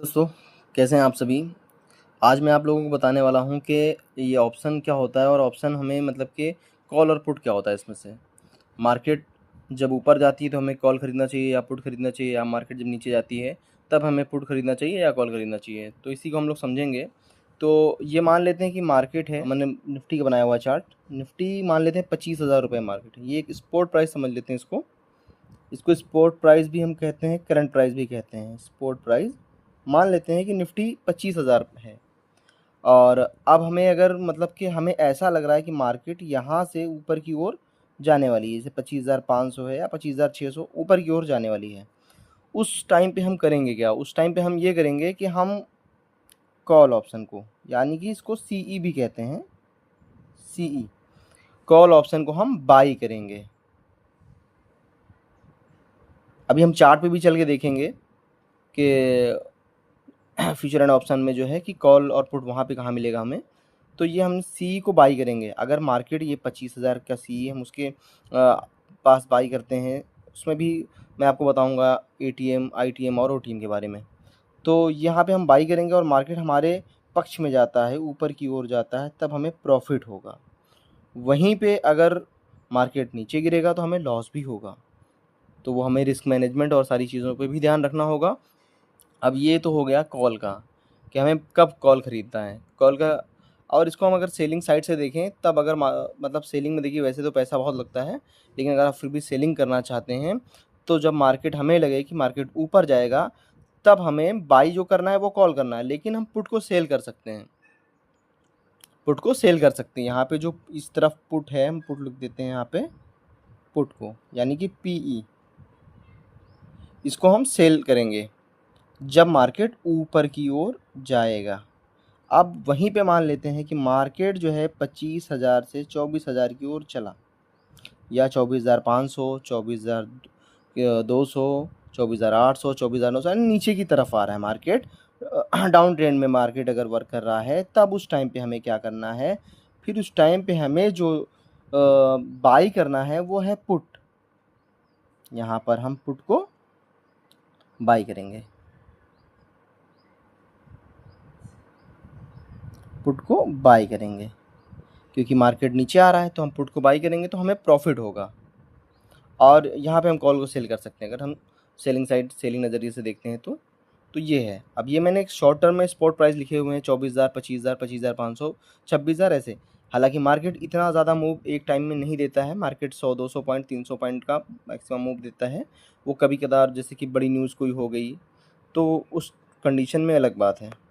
दोस्तों, कैसे हैं आप सभी। आज मैं आप लोगों को बताने वाला हूं कि ये ऑप्शन क्या होता है और ऑप्शन हमें मतलब कि कॉल और पुट क्या होता है इसमें से। मार्केट जब ऊपर जाती है तो हमें कॉल खरीदना चाहिए या पुट खरीदना चाहिए, या मार्केट जब नीचे जाती है तब हमें पुट खरीदना चाहिए या कॉल खरीदना चाहिए। तो इसी को हम लोग समझेंगे। तो ये मान लेते हैं कि मार्केट है, मैंने निफ्टी का बनाया हुआ चार्ट। निफ्टी मान लेते हैं 25,000 रुपये मार्केट है। ये एक स्पोर्ट प्राइस समझ लेते हैं इसको। इसको स्पोर्ट प्राइस भी हम कहते हैं, करंट प्राइस भी कहते हैं। स्पोर्ट प्राइस मान लेते हैं कि निफ्टी 25,000 है। और अब हमें अगर मतलब कि हमें ऐसा लग रहा है कि मार्केट यहाँ से ऊपर की ओर जाने वाली है, जैसे 25,500 है या 25,600 ऊपर की ओर जाने वाली है। उस टाइम पे हम करेंगे क्या? उस टाइम पे हम ये करेंगे कि हम कॉल ऑप्शन को, यानी कि इसको सीई भी कहते हैं, सीई कॉल ऑप्शन को हम बाई करेंगे। अभी हम चार्ट पे भी चल के देखेंगे कि फ्यूचर एंड ऑप्शन में जो है कि कॉल और पुट वहाँ पे कहाँ मिलेगा हमें। तो ये हम सी को बाई करेंगे। अगर मार्केट ये 25,000 का सी हम उसके पास बाई करते हैं, उसमें भी मैं आपको बताऊंगा एटीएम, आईटीएम और ओटीएम के बारे में। तो यहाँ पे हम बाई करेंगे और मार्केट हमारे पक्ष में जाता है, ऊपर की ओर जाता है, तब हमें प्रॉफिट होगा। वहीं पे अगर मार्केट नीचे गिरेगा तो हमें लॉस भी होगा। तो वो हमें रिस्क मैनेजमेंट और सारी चीज़ों पे भी ध्यान रखना होगा। अब ये तो हो गया कॉल का, कि हमें कब कॉल ख़रीदना है, कॉल का। और इसको हम अगर सेलिंग साइड से देखें तब अगर मतलब सेलिंग में देखिए, वैसे तो पैसा बहुत लगता है, लेकिन अगर आप फिर भी सेलिंग करना चाहते हैं तो जब मार्केट हमें लगे कि मार्केट ऊपर जाएगा, तब हमें बाई जो करना है वो कॉल करना है। लेकिन हम पुट को सेल कर सकते हैं, पुट को सेल कर सकते हैं। यहाँ पे जो इस तरफ पुट है, हम पुट लिख देते हैं यहाँ पे, पुट को, यानी कि पीई, इसको हम सेल करेंगे जब मार्केट ऊपर की ओर जाएगा। अब वहीं पे मान लेते हैं कि मार्केट जो है 25,000 से 24,000 की ओर चला, या 24,500, 24,200, 24,800, 24,900, नीचे की तरफ आ रहा है मार्केट। डाउन ट्रेंड में मार्केट अगर वर्क कर रहा है, तब उस टाइम पे हमें क्या करना है? फिर उस टाइम पे हमें जो बाई करना है वो है पुट। यहाँ पर हम पुट को बाई करेंगे, पुट को बाई करेंगे, क्योंकि मार्केट नीचे आ रहा है तो हम पुट को बाई करेंगे तो हमें प्रॉफिट होगा। और यहाँ पे हम कॉल को सेल कर सकते हैं। अगर हम सेलिंग साइड, सेलिंग नज़रिए से देखते हैं तो ये है। अब ये मैंने एक शॉर्ट टर्म में स्पॉट प्राइस लिखे हुए हैं 24,000, 25,000, 25,500, 26,000 ऐसे। हालांकि मार्केट इतना ज़्यादा मूव एक टाइम में नहीं देता है। मार्केट 100-200 पॉइंट, 300 पॉइंट का मैक्सिमम मूव देता है। वो कभी कदार जैसे कि बड़ी न्यूज़ कोई हो गई तो उस कंडीशन में अलग बात है।